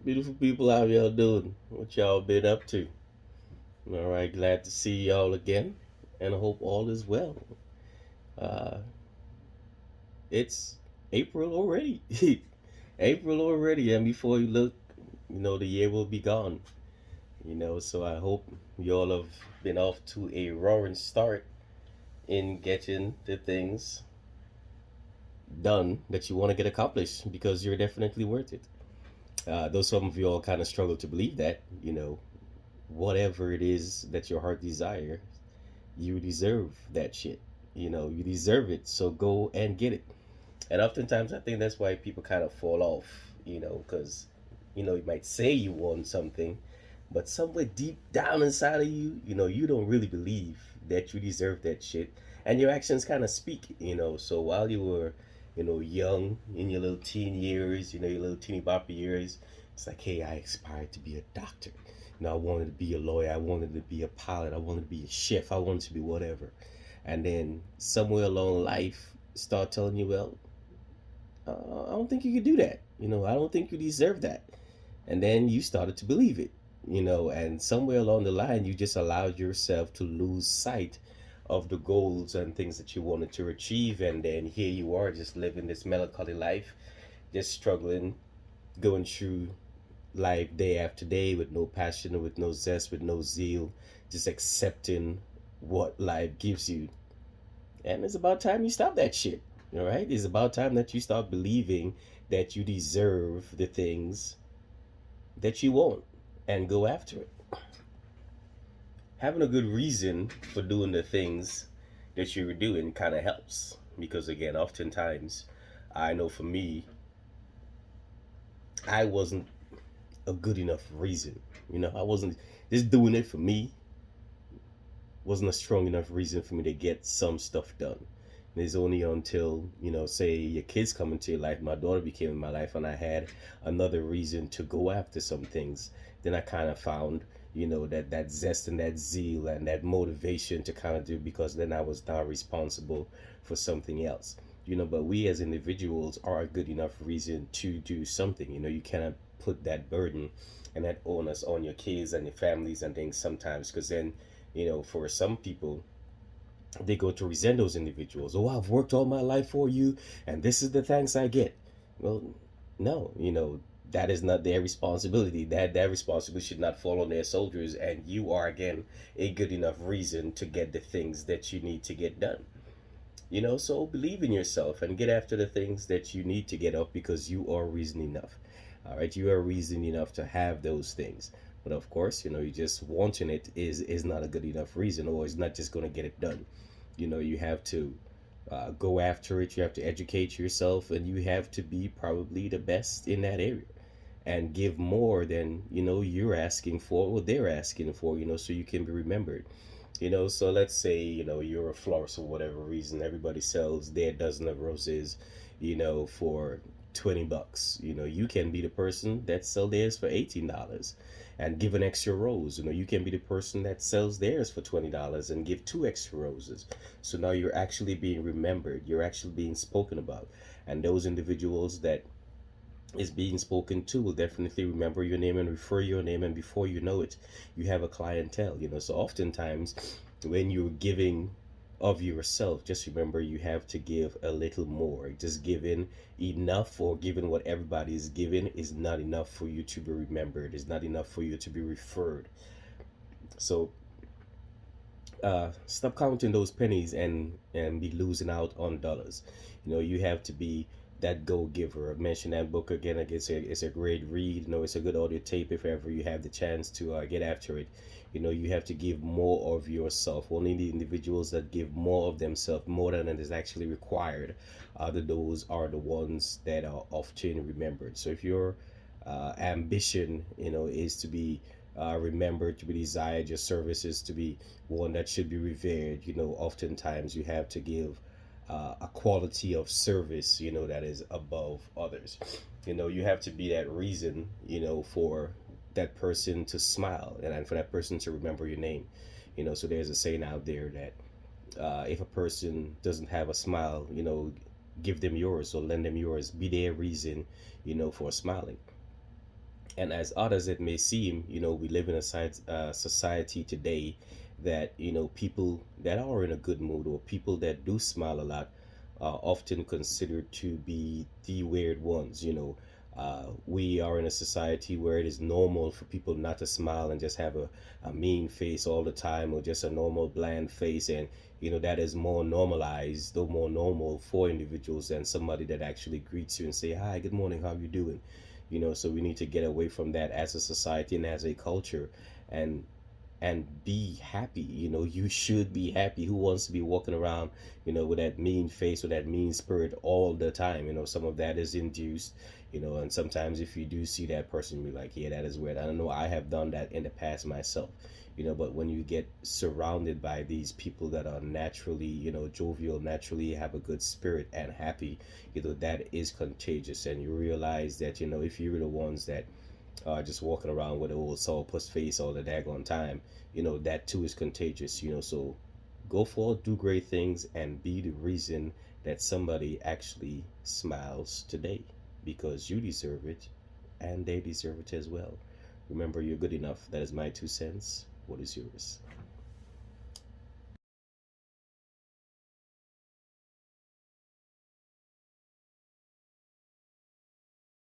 Beautiful people, how y'all doing? What y'all been up to? All right, glad to see y'all again, and I hope all is well. Uh, it's April already. April already, and before you look, the year will be gone. So I hope y'all have been off to a roaring start in getting the things done that you want to get accomplished because you're definitely worth it. Though some of you all kind of struggle to believe that, whatever it is that your heart desires, you deserve that shit. You deserve it. So go and get it. And oftentimes, I think that's why people kind of fall off, because, you might say you want something, but somewhere deep down inside of you, you don't really believe that you deserve that shit. And your actions kind of speak. So while you were, young in your little teen years, your little teeny boppy years, it's like, hey, I aspired to be a doctor. I wanted to be a lawyer. I wanted to be a pilot. I wanted to be a chef. I wanted to be whatever. And then somewhere along life, start telling you, well, I don't think you could do that. I don't think you deserve that. And then you started to believe it. And somewhere along the line, you just allowed yourself to lose sight of the goals and things that you wanted to achieve. And then here you are just living this melancholy life, just struggling, going through life day after day with no passion, with no zest, with no zeal, just accepting what life gives you. And it's about time you stop that shit. All right? It's about time that you start believing that you deserve the things that you want and go after it. Having a good reason for doing the things that you're doing kind of helps because, again, oftentimes, I know for me, I wasn't a good enough reason. I wasn't just doing it for me, wasn't a strong enough reason for me to get some stuff done. And it's only until, say your kids come into your life, my daughter became in my life, and I had another reason to go after some things. Then I kind of found, that zest and that zeal and that motivation to kind of do because then I was now responsible for something else. But we as individuals are a good enough reason to do something. You cannot put that burden and that onus on your kids and your families and things sometimes because then for some people, they go to resent those individuals. Oh, I've worked all my life for you, and this is the thanks I get. Well, no, that is not their responsibility. That responsibility should not fall on their soldiers, and you are again a good enough reason to get the things that you need to get done. So believe in yourself and get after the things that you need to get up because you are reason enough. All right, you are reason enough to have those things. But of course, you just wanting it is not a good enough reason, or it's not just going to get it done. You have to go after it. You have to educate yourself, and you have to be probably the best in that area, and give more than you're asking for, or they're asking for. So you can be remembered. So let's say, you're a florist for whatever reason. Everybody sells their dozen of roses, for $20. You can be the person that sell theirs for $18 and give an extra rose. You can be the person that sells theirs for $20 and give two extra roses. So now you're actually being remembered. You're actually being spoken about. And those individuals that is being spoken to will definitely remember your name and refer your name, and before you know it, you have a clientele. So oftentimes when you're giving of yourself, just remember you have to give a little more. Just giving enough or giving what everybody is giving is not enough for you to be remembered. It's not enough for you to be referred. So stop counting those pennies and be losing out on dollars. You have to be that go giver. I mentioned that book again. It's a great read. It's a good audio tape if ever you have the chance to get after it. You have to give more of yourself. Only the individuals that give more of themselves, more than it is actually required, those are the ones that are often remembered. So if your ambition, is to be remembered, to be desired, your services to be one that should be revered, oftentimes you have to give a quality of service, that is above others. You have to be that reason, for that person to smile and for that person to remember your name. So there's a saying out there that if a person doesn't have a smile, give them yours or lend them yours. Be their reason, for smiling. And as odd as it may seem, we live in a society today that, people that are in a good mood or people that do smile a lot are often considered to be the weird ones. We are in a society where it is normal for people not to smile and just have a mean face all the time, or just a normal bland face. And, that is more normalized, though more normal for individuals than somebody that actually greets you and say, "Hi, good morning, how you doing?" So we need to get away from that as a society and as a culture, and be happy. You should be happy. Who wants to be walking around, with that mean face or that mean spirit all the time? Some of that is induced, and sometimes if you do see that person, be like, yeah, that is weird. I don't know, I have done that in the past myself. But when you get surrounded by these people that are naturally, jovial, naturally have a good spirit and happy, that is contagious. And you realize that, if you're the ones that just walking around with an old sourpuss face all the daggone time, that too is contagious. So go forth, do great things, and be the reason that somebody actually smiles today, because you deserve it and they deserve it as well. Remember, you're good enough. That is my 2 cents. What is yours?